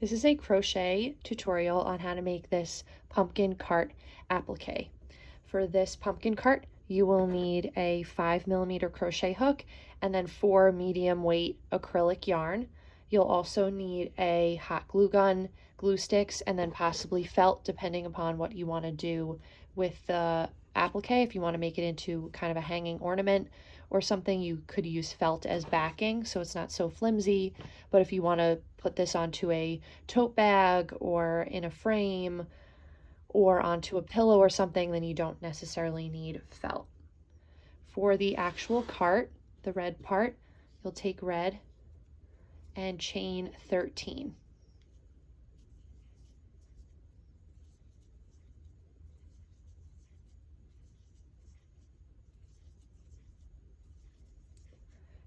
This is a crochet tutorial on how to make this pumpkin cart applique. For this pumpkin cart, you will need a 5mm crochet hook and then 4 medium weight acrylic yarn. You'll also need a hot glue gun, glue sticks, and then possibly felt, depending upon what you want to do with the applique. If you want to make it into kind of a hanging ornament or something, you could use felt as backing so it's not so flimsy. But if you want to put this onto a tote bag or in a frame or onto a pillow or something, then you don't necessarily need felt. For the actual cart, the red part, you'll take red and chain 13.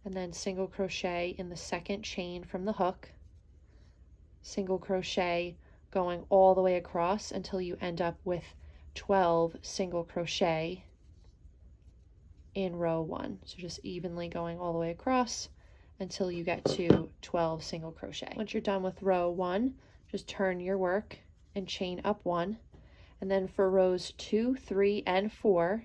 And then single crochet in the second chain from the hook, single crochet going all the way across until you end up with 12 single crochet in row 1. So just evenly going all the way across until you get to 12 single crochet. Once you're done with row 1, just turn your work and chain up 1. And then for rows 2, 3, and 4,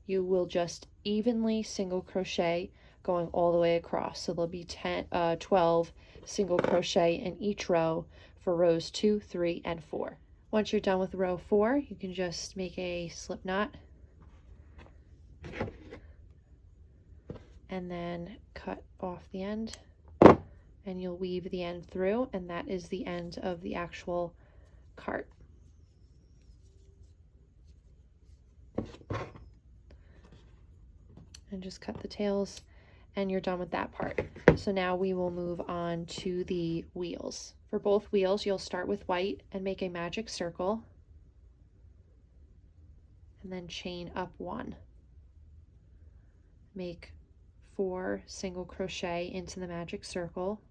you will just evenly single crochet going all the way across. So there'll be 12 single crochet in each row for rows 2, 3, and 4. Once you're done with row 4, you can just make a slip knot and then cut off the end, and you'll weave the end through, and that is the end of the actual cart. And just cut the tails, and you're done with that part. So now we will move on to the wheels. For both wheels, you'll start with white and make a magic circle, and then chain up 1. Make 4 single crochet into the magic circle.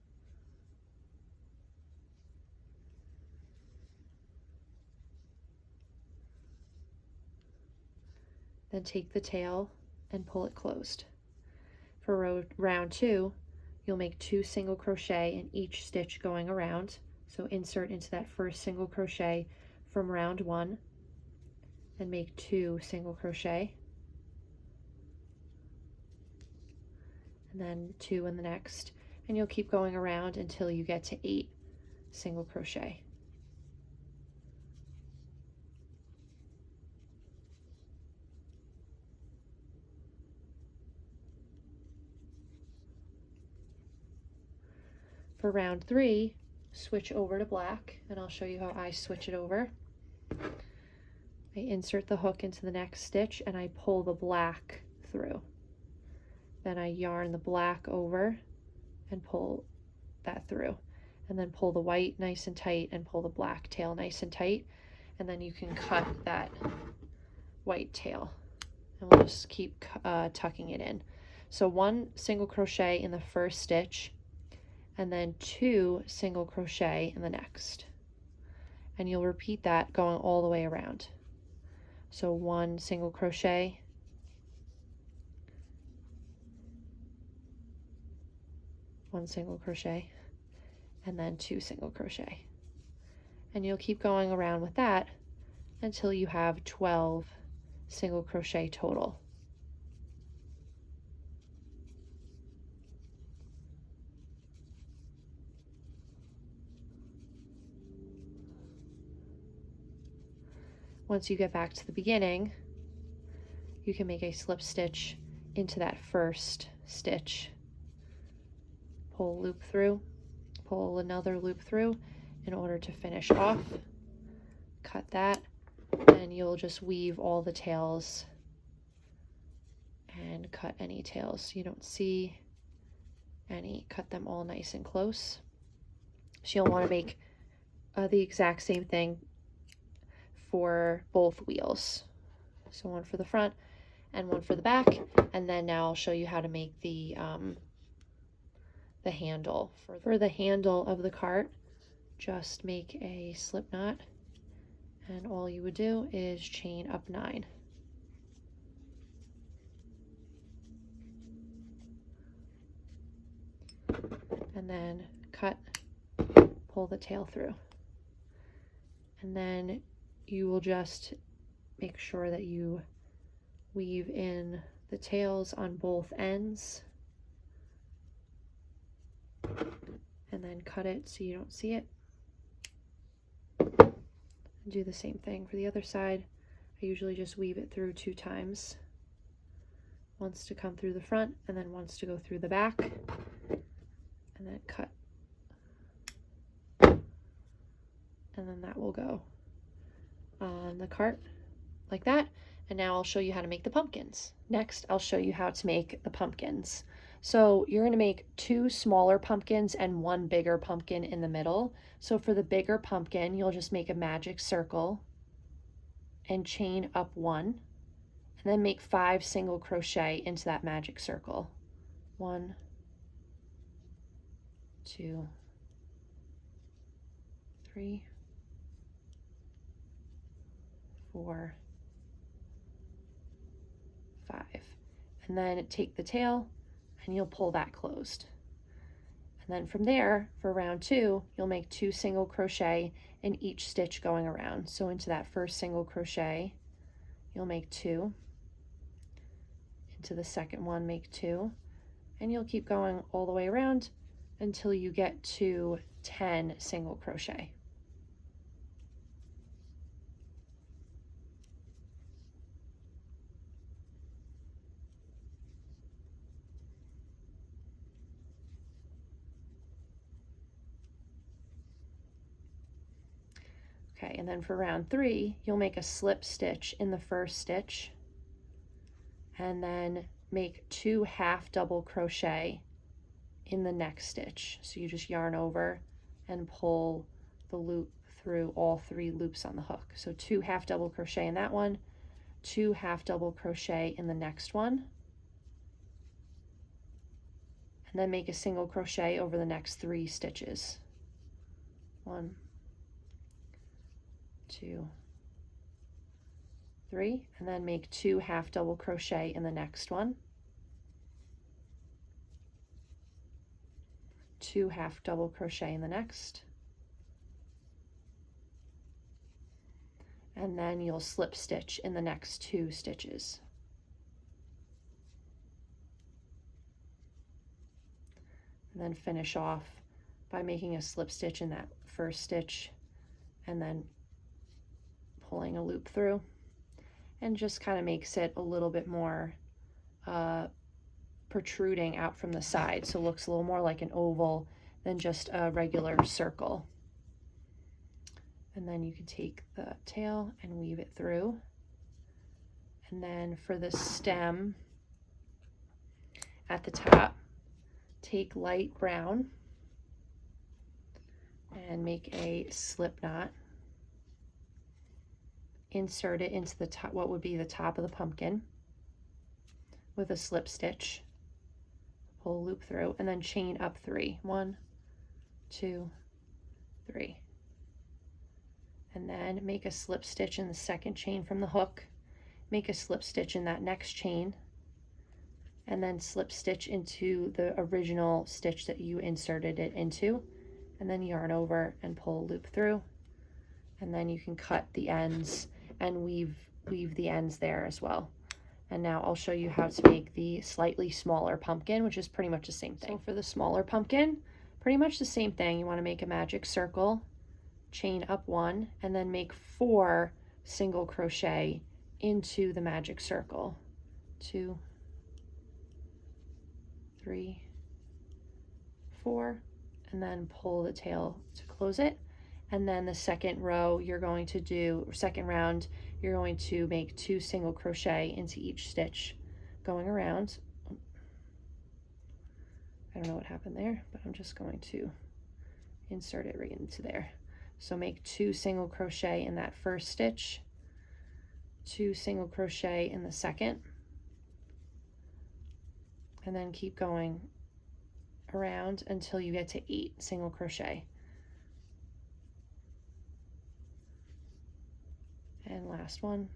Then take the tail and pull it closed. For round 2, you'll make 2 single crochet in each stitch going around. So insert into that first single crochet from round 1 and make 2 single crochet, and then 2 in the next, and you'll keep going around until you get to 8 single crochet. For round 3, switch over to black, and I'll show you how I switch it over. I insert the hook into the next stitch and I pull the black through. Then I yarn the black over and pull that through, and then pull the white nice and tight and pull the black tail nice and tight, and then you can cut that white tail, and we'll just keep tucking it in. So 1 single crochet in the first stitch, and then 2 single crochet in the next, and you'll repeat that going all the way around. So 1 single crochet, 1 single crochet, and then 2 single crochet, and you'll keep going around with that until you have 12 single crochet total. Once you get back to the beginning, you can make a slip stitch into that first stitch. Pull a loop through, pull another loop through in order to finish off. Cut that, and you'll just weave all the tails and cut any tails you don't see any. Cut them all nice and close. So you'll want to make the exact same thing for both wheels. So 1 for the front and 1 for the back, and then now I'll show you how to make the handle. For the handle of the cart, just make a slip knot, and all you would do is chain up 9. And then cut pull the tail through. And then you will just make sure that you weave in the tails on both ends and then cut it so you don't see it. And do the same thing for the other side. I usually just weave it through 2 times. Once to come through the front and then once to go through the back, and then cut. And then that will go on the cart like that. And now I'll show you how to make the pumpkins. Next, I'll show you how to make the pumpkins. So you're going to make 2 smaller pumpkins and 1 bigger pumpkin in the middle. So for the bigger pumpkin, you'll just make a magic circle and chain up 1, and then make 5 single crochet into that magic circle. 1, 2, 3, 4, 5. And then take the tail and you'll pull that closed. And then from there, for round 2, you'll make 2 single crochet in each stitch going around. So into that first single crochet, you'll make 2. Into the second one, make 2. And you'll keep going all the way around until you get to 10 single crochet. Okay, and then for round 3, you'll make a slip stitch in the first stitch and then make 2 half double crochet in the next stitch. So you just yarn over and pull the loop through all 3 loops on the hook. So 2 half double crochet in that one, 2 half double crochet in the next one, and then make a single crochet over the next 3 stitches. 1, 2, 3, and then make 2 half double crochet in the next one, 2 half double crochet in the next, and then you'll slip stitch in the next 2 stitches. And then finish off by making a slip stitch in that first stitch and then pulling a loop through, and just kind of makes it a little bit more protruding out from the side, so it looks a little more like an oval than just a regular circle. And then you can take the tail and weave it through. And then for the stem at the top, take light brown and make a slip knot. Insert it into the top, what would be the top of the pumpkin, with a slip stitch, pull a loop through, and then chain up 3. 1, 2, 3. And then make a slip stitch in the second chain from the hook, make a slip stitch in that next chain, and then slip stitch into the original stitch that you inserted it into, and then yarn over and pull a loop through. And then you can cut the ends and weave the ends there as well. And now I'll show you how to make the slightly smaller pumpkin, which is pretty much the same thing. So for the smaller pumpkin, pretty much the same thing. You want to make a magic circle, chain up 1, and then make 4 single crochet into the magic circle. 2, 3, 4, and then pull the tail to close it. And then the second row you're going to do, or second round, you're going to make 2 single crochet into each stitch going around. I don't know what happened there, but I'm just going to insert it right into there. So make 2 single crochet in that first stitch, 2 single crochet in the second, and then keep going around until you get to 8 single crochet. And last one.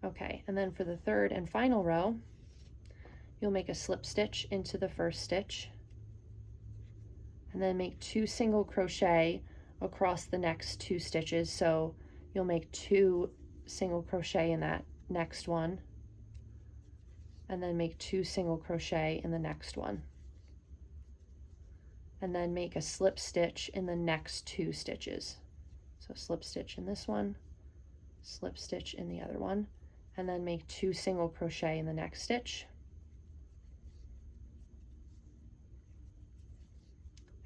Okay, and then for the third and final row, you'll make a slip stitch into the first stitch, and then make 2 single crochet across the next 2 stitches. So you'll make 2 single crochet in that next one, and then make 2 single crochet in the next one, and then make a slip stitch in the next 2 stitches. So slip stitch in this one, slip stitch in the other one, and then make 2 single crochet in the next stitch,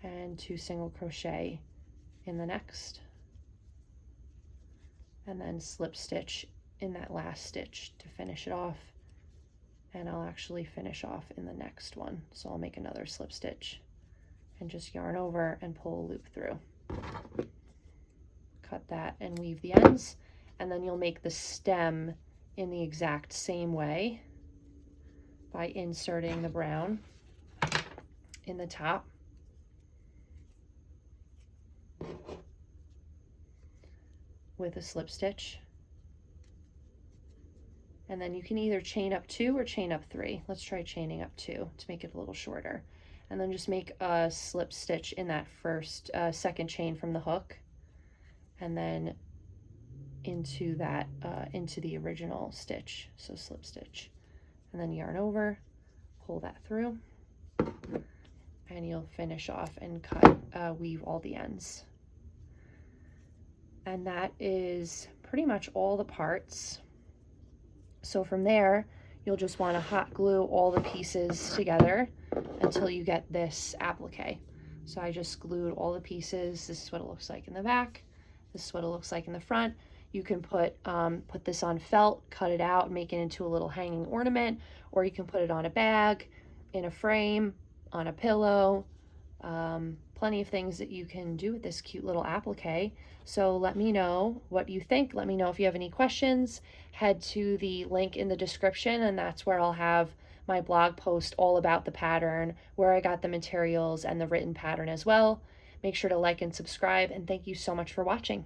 and 2 single crochet in the next, and then slip stitch in that last stitch to finish it off. And I'll actually finish off in the next one. So I'll make another slip stitch and just yarn over and pull a loop through. Cut that and weave the ends, and then you'll make the stem in the exact same way by inserting the brown in the top, with a slip stitch, and then you can either chain up 2 or chain up 3. Let's try chaining up 2 to make it a little shorter, and then just make a slip stitch in that second chain from the hook, and then into that into the original stitch. So slip stitch, and then yarn over, pull that through, and you'll finish off and weave all the ends. And that is pretty much all the parts. So from there, you'll just want to hot glue all the pieces together until you get this applique. So I just glued all the pieces. This is what it looks like in the back. This is what it looks like in the front. You can put this on felt, cut it out, make it into a little hanging ornament, or you can put it on a bag, in a frame, on a pillow. Plenty of things that you can do with this cute little applique. So let me know what you think. Let me know if you have any questions. Head to the link in the description, and that's where I'll have my blog post all about the pattern, where I got the materials, and the written pattern as well. Make sure to like and subscribe, and thank you so much for watching.